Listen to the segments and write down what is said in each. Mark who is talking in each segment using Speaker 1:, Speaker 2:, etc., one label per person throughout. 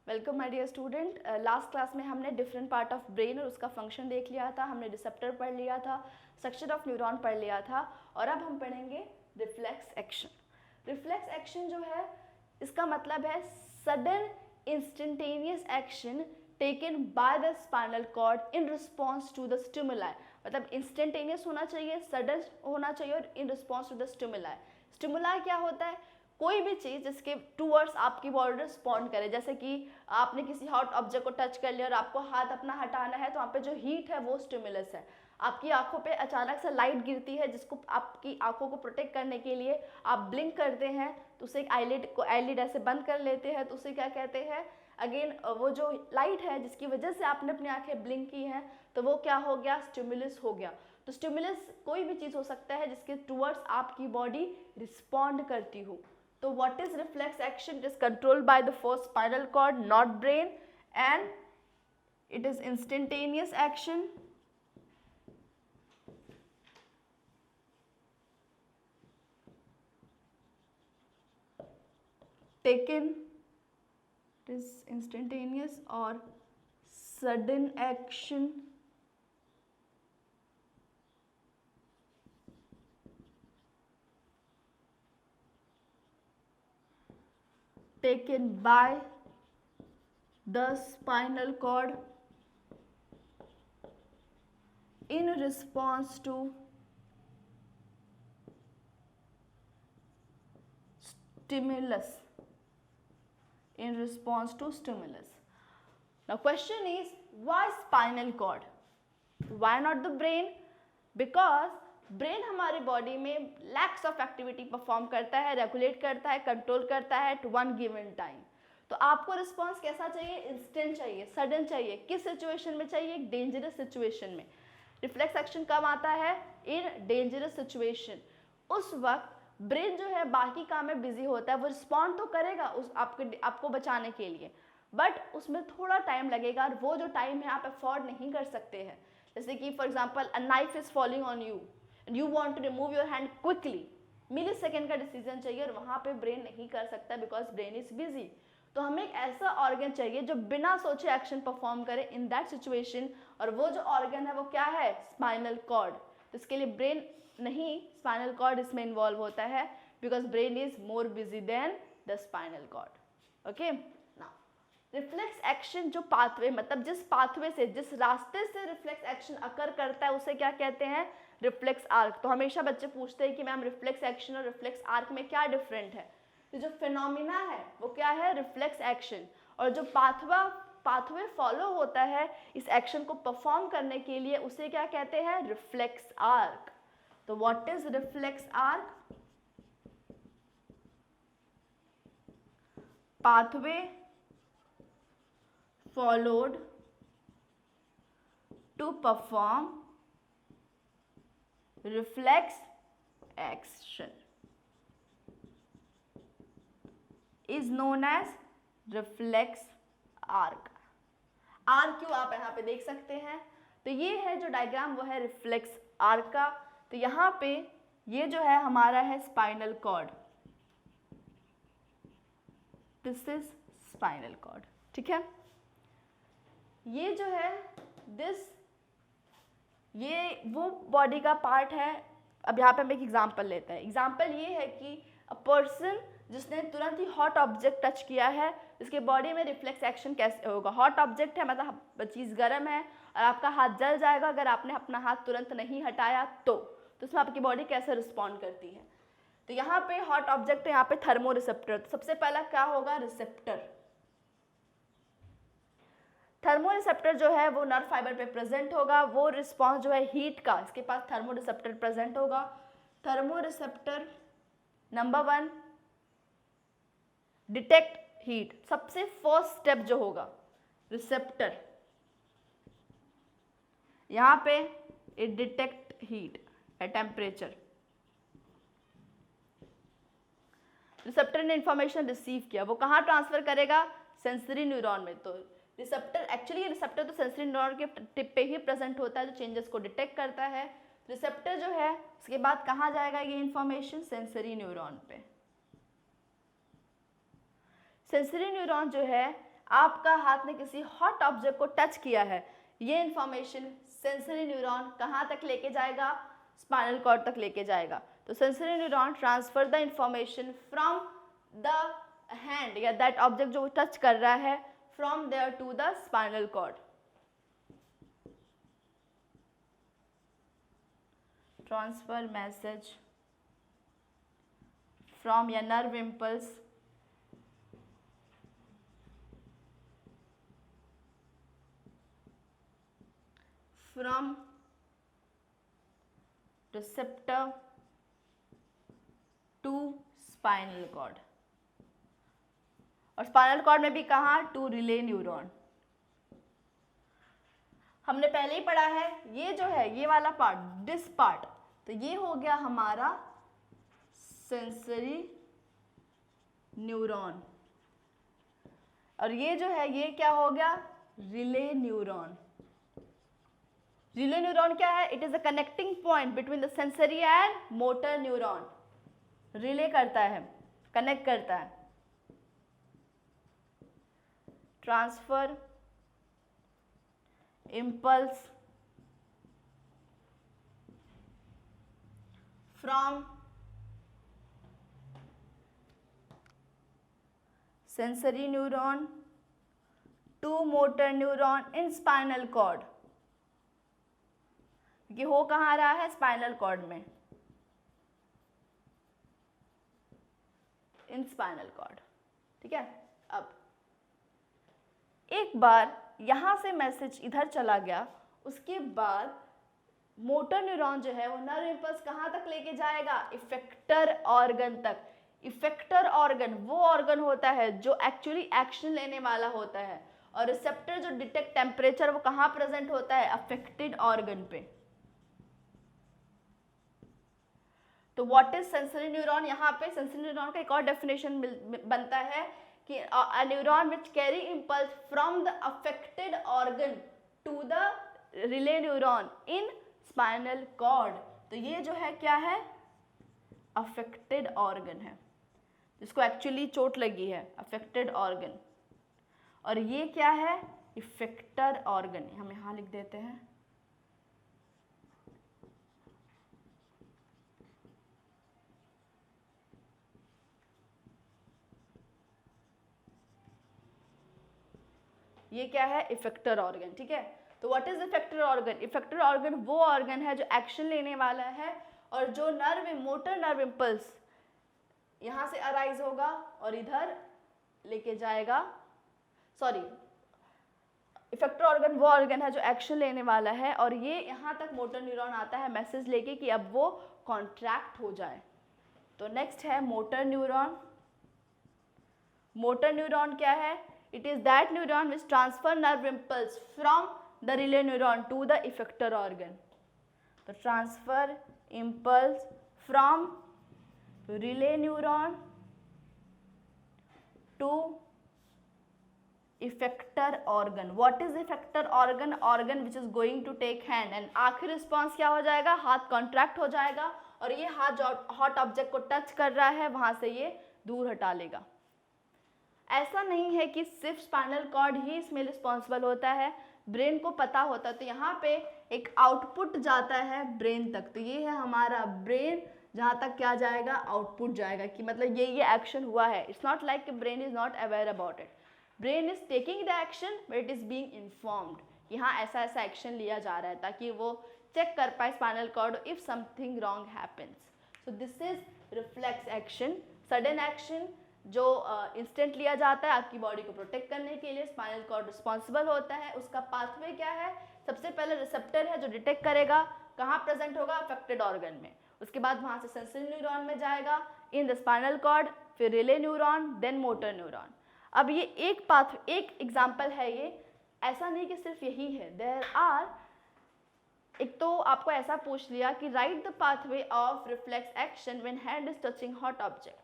Speaker 1: Welcome my dear student. Last class में हमने different part of brain और उसका फंक्शन देख लिया था। हमने रिसेप्टर पढ़ लिया था, स्ट्रक्चर ऑफ न्यूरॉन पढ़ लिया था और अब हम पढ़ेंगे रिफ्लेक्स एक्शन। रिफ्लेक्स एक्शन जो है इसका मतलब है sudden instantaneous action taken by the spinal cord in response to the stimuli. मतलब इंस्टेंटेनियस होना चाहिए, सडन होना चाहिए और in response to the stimuli. Stimuli क्या होता है? कोई भी चीज़ जिसके टूवर्ड्स आपकी बॉडी रिस्पॉन्ड करे। जैसे कि आपने किसी हॉट ऑब्जेक्ट को टच कर लिया और आपको हाथ अपना हटाना है तो वहाँ पे जो हीट है वो स्टिमुलस है। आपकी आंखों पे अचानक से लाइट गिरती है जिसको आपकी आंखों को प्रोटेक्ट करने के लिए आप ब्लिंक करते हैं तो उसे आईलिड ऐसे बंद कर लेते हैं तो उसे क्या कहते हैं? अगेन वो जो लाइट है जिसकी वजह से आपने अपनी आंखें ब्लिंक की हैं तो वो क्या हो गया? स्टिमुलस हो गया। तो स्टिमुलस कोई भी चीज़ हो सकता है जिसके टूवर्ड्स आपकी बॉडी रिस्पॉन्ड करती हो। So what is reflex action? It is controlled by the first spinal cord, not brain, and it is instantaneous action. Taken, it is instantaneous or sudden action taken by the spinal cord in response to stimulus. In response to stimulus. Now question is, why spinal cord? Why not the brain? Because brain हमारे body में lakhs of activity perform करता है, regulate करता है, control करता है eight one given time. तो आपको रिस्पॉन्स कैसा चाहिए? इंस्टेंट चाहिए, सडन चाहिए। किस सिचुएशन में चाहिए? एक डेंजरस सिचुएशन में। रिफ्लेक्स एक्शन कब आता है? इन डेंजरस सिचुएशन। उस वक्त ब्रेन जो है बाकी काम में बिजी होता है, वो रिस्पॉन्ड तो करेगा उस आपको बचाने के लिए, बट उसमें थोड़ा टाइम लगेगा और वो जो टाइम है आप अफोर्ड नहीं कर सकते हैं। जैसे कि for example a knife is falling on you and you want to remove your hand quickly, milli second का डिसीजन चाहिए और वहाँ पे ब्रेन नहीं कर सकता बिकॉज ब्रेन इज बिजी। तो हमें एक ऐसा ऑर्गन चाहिए जो बिना सोचे एक्शन परफॉर्म करे इन दैट सिचुएशन, और वो जो ऑर्गन है वो क्या है? Spinal cord. तो इसके लिए ब्रेन नहीं, स्पाइनल कॉर्ड इसमें इन्वॉल्व होता है because brain is more busy than the spinal cord. Okay, reflex action जो पाथवे, मतलब जिस पाथवे से, जिस रास्ते से रिफ्लेक्स एक्शन अकर करता है उसे क्या कहते हैं? Reflex arc. तो हमेशा बच्चे पूछते हैं कि मैम रिफ्लेक्स एक्शन और रिफ्लेक्स आर्क में क्या डिफरेंट है? तो जो फिनोमिना है वो क्या है? Reflex action. और जो पाथवे फॉलो होता है इस एक्शन को परफॉर्म करने के लिए उसे क्या कहते हैं? Reflex arc. तो what is reflex arc? Pathway followed to perform reflex action is known as reflex arc। Arc क्यों आप यहाँ पे देख सकते हैं, तो ये है जो डायग्राम वो है रिफ्लेक्स आर्क का। तो यहाँ पे ये जो है हमारा है spinal cord, this is spinal cord, ठीक है। ये जो है ये वो बॉडी का पार्ट है। अब यहाँ पे हम एक एग्जांपल लेते हैं। एग्जांपल ये है कि अ पर्सन जिसने तुरंत ही हॉट ऑब्जेक्ट टच किया है, इसके बॉडी में रिफ्लेक्स एक्शन कैसे होगा? हॉट ऑब्जेक्ट है मतलब चीज़ गर्म है और आपका हाथ जल जाएगा अगर आपने अपना हाथ तुरंत नहीं हटाया तो उसमें आपकी बॉडी कैसे रिस्पॉन्ड करती है? तो यहाँ पे हॉट ऑब्जेक्ट है, यहाँ पे थर्मो रिसेप्टर। तो सबसे पहला क्या होगा? रिसेप्टर। थर्मो रिसेप्टर जो है वो नर्व फाइबर पे प्रेजेंट होगा, वो रिस्पॉन्स जो है हीट का, इसके पास थर्मो रिसेप्टर प्रेजेंट होगा। Thermo receptor number 1 detect heat. सबसे फर्स्ट स्टेप जो होगा रिसेप्टर, यहाँ पे it detect heat at temperature. Receptor ने इंफॉर्मेशन रिसीव किया, वो कहाँ ट्रांसफर करेगा? सेंसरी न्यूरॉन में। तो रिसेप्टर, एक्चुअली रिसेप्टर तो सेंसरी न्यूरॉन के टिप पे ही प्रेजेंट होता है जो चेंजेस को डिटेक्ट करता है। रिसेप्टर जो है उसके बाद कहाँ जाएगा ये इंफॉर्मेशन? सेंसरी न्यूरॉन पे। सेंसरी न्यूरॉन जो है आपका हाथ ने किसी हॉट ऑब्जेक्ट को टच किया है, ये इंफॉर्मेशन सेंसरी न्यूरॉन कहाँ तक लेके जाएगा, स्पाइनल कॉर्ड तक लेके जाएगा। तो sensory neuron transfer the information from the hand या दैट ऑब्जेक्ट जो टच कर रहा है, from there to the spinal cord. Transfer message from या nerve impulse from receptor to spinal cord, और स्पाइनल कॉर्ड में भी कहाँ, टू रिले न्यूरॉन। हमने पहले ही पढ़ा है, ये जो है ये वाला पार्ट, दिस पार्ट, तो ये हो गया हमारा सेंसरी न्यूरॉन, और ये जो है ये क्या हो गया, रिले न्यूरॉन। रिले न्यूरॉन क्या है, it is a connecting point between the sensory and motor neuron. Relay करता है, कनेक्ट करता है। Transfer impulse from sensory neuron to motor neuron in spinal cord. ये हो कहाँ रहा है, स्पाइनल कॉर्ड में, इन स्पाइनल कॉर्ड। ठीक है, अब एक बार यहां से मैसेज इधर चला गया, उसके बाद मोटर न्यूरॉन जो है वो नर्व इम्पल्स कहाँ तक लेके जाएगा, इफेक्टर ऑर्गन तक। इफेक्टर ऑर्गन वो ऑर्गन होता है जो एक्चुअली एक्शन लेने वाला होता है, और रिसेप्टर जो डिटेक्ट टेम्परेचर वो कहाँ प्रेजेंट होता है, अफेक्टेड ऑर्गन पे। तो व्हाट इज सेंसरी न्यूरॉन, यहाँ पे सेंसरी न्यूरॉन का एक और डेफिनेशन बनता है कि a neuron which carry impulse from the affected organ to the relay neuron in spinal cord. तो ये जो है क्या है, अफेक्टेड ऑर्गन है, जिसको एक्चुअली चोट लगी है, अफेक्टेड ऑर्गन। और ये क्या है, इफेक्टर ऑर्गन, हम यहाँ लिख देते हैं। ये क्या है, इफेक्टर ऑर्गन। ठीक है, तो what is effector organ, effector organ वो ऑर्गन है जो एक्शन लेने वाला है, और जो नर्व मोटर नर्व इम्पल्स यहाँ से अराइज होगा और इधर लेके जाएगा। सॉरी, इफेक्टर ऑर्गन वो ऑर्गन है जो एक्शन लेने वाला है, और ये यहाँ तक मोटर न्यूरॉन आता है मैसेज लेके कि अब वो कॉन्ट्रैक्ट हो जाए। तो नेक्स्ट है मोटर न्यूरॉन। मोटर न्यूरॉन क्या है, it is that neuron which transfer nerve impulse from the relay neuron to the effector organ. The transfer impulse from relay neuron to effector organ. What is effector organ? Organ which is going to take hand, and आखिर response क्या हो जाएगा, हाथ contract हो जाएगा, और ये हाथ जो हॉट ऑब्जेक्ट को टच कर रहा है वहां से ये दूर हटा लेगा। ऐसा नहीं है कि सिर्फ स्पाइनल कॉर्ड ही इसमें रिस्पॉन्सिबल होता है, ब्रेन को पता होता है। तो यहाँ पे एक आउटपुट जाता है ब्रेन तक, तो ये है हमारा ब्रेन, जहाँ तक क्या जाएगा, आउटपुट जाएगा, कि मतलब ये एक्शन हुआ है। It's not like brain is not aware about it, brain is taking the action but it is being informed, यहाँ ऐसा ऐसा एक्शन लिया जा रहा है, ताकि वो चेक कर पाए spinal cord if something wrong happens. So this is reflex action, sudden action जो इंस्टेंट लिया जाता है आपकी बॉडी को प्रोटेक्ट करने के लिए। स्पाइनल कॉर्ड रिस्पॉन्सिबल होता है। उसका पाथवे क्या है, सबसे पहले रिसेप्टर है जो डिटेक्ट करेगा, कहाँ प्रेजेंट होगा, अफेक्टेड ऑर्गन में। उसके बाद वहाँ से सेंसरी न्यूरॉन में जाएगा इन द स्पाइनल कॉर्ड, फिर relay neuron, then motor neuron. अब ये एक पाथवे, एक एग्जाम्पल है ये, ऐसा नहीं कि सिर्फ यही है, देयर आर। एक तो आपको ऐसा पूछ लिया कि right the pathway of reflex action when hand is touching hot object.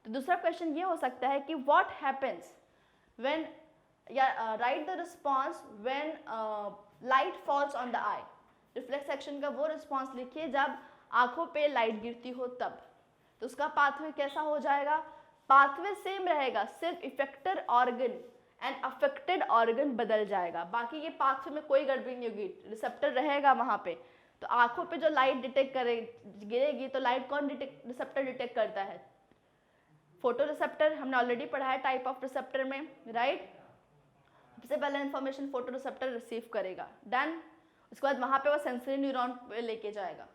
Speaker 1: तो दूसरा क्वेश्चन ये हो सकता है कि व्हाट हैपेंस व्हेन, या right the response when light falls on the I. Reflex action का वो रिस्पॉन्स लिखिए जब आंखों पे लाइट गिरती हो तब। तो उसका पाथवे कैसा हो जाएगा, पाथवे सेम रहेगा, सिर्फ effector organ and affected organ बदल जाएगा। बाकी ये पाथवे में कोई गड़बड़ी नहीं होगी, रिसेप्टर रहेगा वहाँ पे। तो आंखों पे जो लाइट डिटेक्ट करे गिरेगी तो लाइट कौन रिसेप्टर डिटेक्ट करता है? Photo receptor. हमने ऑलरेडी पढ़ा है टाइप ऑफ रिसेप्टर में, राइट। सबसे पहले इन्फॉर्मेशन फोटो रिसेप्टर रिसीव करेगा, डन। उसके बाद वहाँ पे वो सेंसरी न्यूरॉन लेके जाएगा,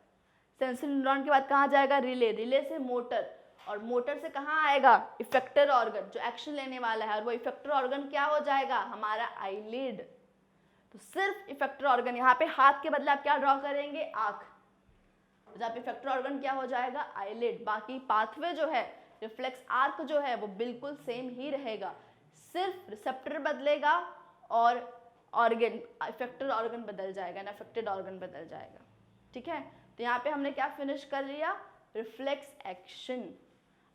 Speaker 1: सेंसरी न्यूरॉन के बाद कहाँ जाएगा? रिले, रिले से मोटर, और मोटर से कहाँ आएगा? इफेक्टर ऑर्गन जो एक्शन लेने वाला है, और वो इफेक्टर ऑर्गन क्या हो जाएगा? हमारा आईलिड। तो सिर्फ इफेक्टर ऑर्गन, यहाँ पे हाथ के बदले आप क्या ड्रॉ करेंगे? आँख। जहाँ पे इफेक्टर ऑर्गन क्या हो जाएगा? आईलिड। बाकी पाथवे जो है, रिफ्लेक्स आर्क जो है वो बिल्कुल सेम ही रहेगा, सिर्फ रिसेप्टर बदलेगा और ऑर्गन, इफेक्टर ऑर्गन बदल जाएगा ना, अफेक्टेड ऑर्गन बदल जाएगा, ठीक है। तो यहाँ पे हमने क्या फिनिश कर लिया? Reflex action.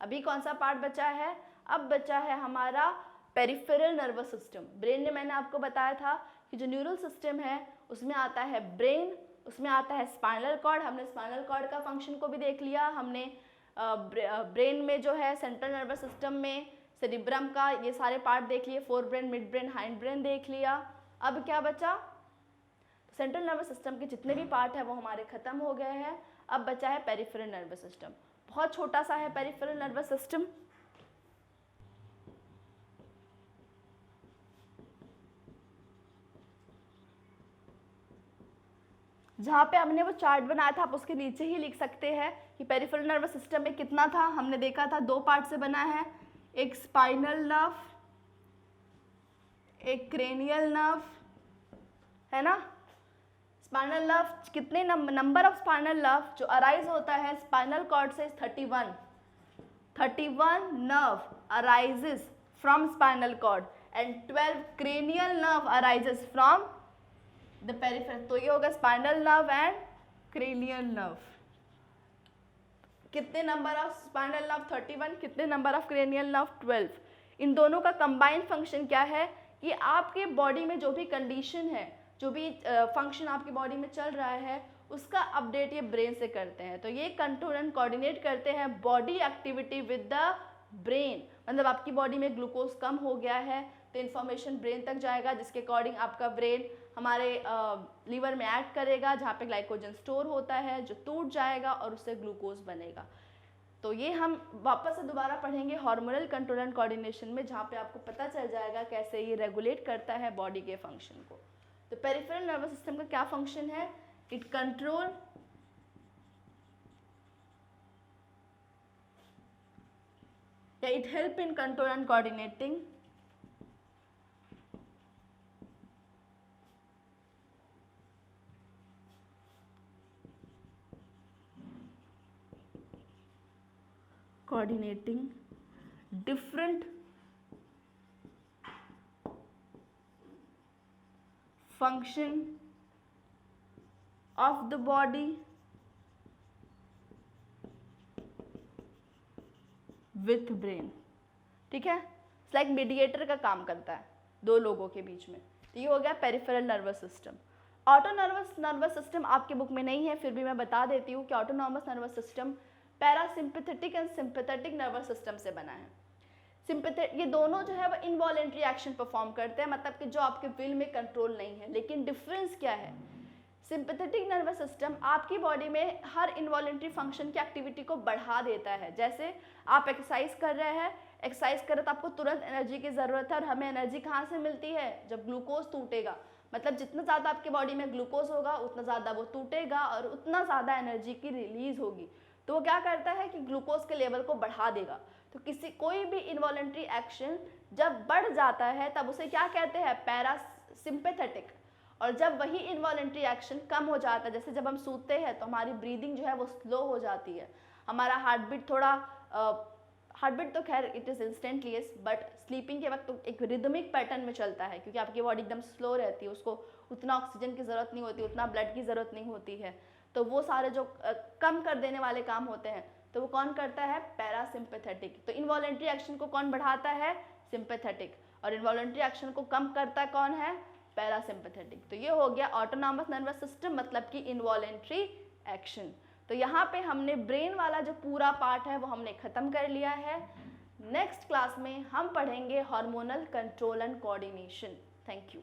Speaker 1: अभी कौन सा पार्ट बचा है? अब बचा है हमारा पेरिफेरल नर्वस सिस्टम। ब्रेन में मैंने आपको बताया था कि जो न्यूरल सिस्टम है उसमें आता है ब्रेन, उसमें आता है स्पाइनल कॉर्ड। हमने स्पाइनल कॉर्ड का फंक्शन को भी देख लिया, हमने ब्रेन में जो है सेंट्रल नर्वस सिस्टम में सेरिब्रम का ये सारे पार्ट देख लिए, fore brain, mid brain, hind brain देख लिया। अब क्या बचा? सेंट्रल नर्वस सिस्टम के जितने भी पार्ट है वो हमारे खत्म हो गए हैं। अब बचा है पेरिफेरल नर्वस सिस्टम, बहुत छोटा सा है पेरिफेरल नर्वस सिस्टम। जहाँ पे हमने वो चार्ट बनाया था आप उसके नीचे ही लिख सकते हैं कि पेरिफेरल नर्वस सिस्टम में कितना था। हमने देखा था दो पार्ट से बना है, एक स्पाइनल नर्व, एक क्रेनियल नर्व, है ना। स्पाइनल नर्व कितने नंबर ऑफ स्पाइनल नर्व जो अराइज होता है स्पाइनल कॉर्ड से? 31 nerve arises from spinal cord and 12 cranial nerve arises from the peripheral. तो ये होगा spinal nerve and cranial nerve. कितने नंबर ऑफ स्पाइनल नर्व? 31। कितने नंबर ऑफ क्रेनियल नर्व? 12। इन दोनों का कंबाइंड फंक्शन क्या है कि आपके बॉडी में जो भी कंडीशन है, जो भी फंक्शन आपकी बॉडी में चल रहा है उसका अपडेट ये ब्रेन से करते हैं। तो ये कंट्रोल एंड कोऑर्डिनेट करते हैं body activity with the brain. मतलब आपकी बॉडी में ग्लूकोज कम हो गया है तो इन्फॉर्मेशन ब्रेन तक जाएगा, जिसके अकॉर्डिंग आपका ब्रेन हमारे लीवर में ऐड करेगा जहाँ पे ग्लाइकोजन स्टोर होता है जो टूट जाएगा और उससे ग्लूकोज बनेगा। तो ये हम वापस से दोबारा पढ़ेंगे हार्मोनल कंट्रोल एंड कोऑर्डिनेशन में, जहाँ पे आपको पता चल जाएगा कैसे ये रेगुलेट करता है बॉडी के फंक्शन को। तो पेरिफेरल नर्वस सिस्टम का क्या फंक्शन है? इट कंट्रोल या it help in control and coordinating different function of the body with brain, ठीक है। लाइक मीडिएटर का काम करता है दो लोगों के बीच में। तो ये हो गया peripheral nervous system. Autonomic nervous system आपके बुक में नहीं है, फिर भी मैं बता देती हूँ कि autonomous nervous system parasympathetic and sympathetic nervous system से बना है। ये दोनों जो है वो इनवॉलेंट्री एक्शन परफॉर्म करते हैं, मतलब कि जो आपके विल में कंट्रोल नहीं है। लेकिन डिफरेंस क्या है? सिंपैथेटिक नर्वस सिस्टम आपकी बॉडी में हर इनवॉलेंट्री फंक्शन की एक्टिविटी को बढ़ा देता है। जैसे आप एक्सरसाइज कर रहे हैं, एक्सरसाइज कर रहे तो आपको तुरंत एनर्जी की ज़रूरत है, और हमें एनर्जी कहाँ से मिलती है? जब ग्लूकोज टूटेगा। मतलब जितना ज़्यादा आपकी बॉडी में ग्लूकोज होगा उतना ज़्यादा वो टूटेगा और उतना ज़्यादा एनर्जी की रिलीज होगी। तो वो क्या करता है कि ग्लूकोज के लेवल को बढ़ा देगा। तो कोई भी इनवॉलेंट्री एक्शन जब बढ़ जाता है तब उसे क्या कहते हैं? पैरासिम्पैथेटिक। और जब वही इनवॉलेंट्री एक्शन कम हो जाता है, जैसे जब हम सूते हैं तो हमारी ब्रीदिंग जो है वो स्लो हो जाती है, हमारा हार्ट बीट थोड़ा हार्ट बीट तो खैर इट इज़ इंस्टेंटलीस, बट स्लीपिंग के वक्त तो एक रिदमिक पैटर्न में चलता है क्योंकि आपकी बॉडी एकदम स्लो रहती है, उसको उतना ऑक्सीजन की ज़रूरत नहीं होती, उतना ब्लड की ज़रूरत नहीं होती है। तो वो सारे जो कम कर देने वाले काम होते हैं तो वो कौन करता है? पैरासिम्पैथेटिक। तो इनवॉलेंट्री एक्शन को कौन बढ़ाता है? सिंपैथेटिक। और इनवॉलेंट्री एक्शन को कम करता कौन है? पैरासिम्पैथेटिक। तो ये हो गया ऑटोनॉमस नर्वस सिस्टम, मतलब कि इनवॉलेंट्री एक्शन। तो यहाँ पे हमने ब्रेन वाला जो पूरा पार्ट है वो हमने खत्म कर लिया है। नेक्स्ट क्लास में हम पढ़ेंगे hormonal control and coordination. Thank you.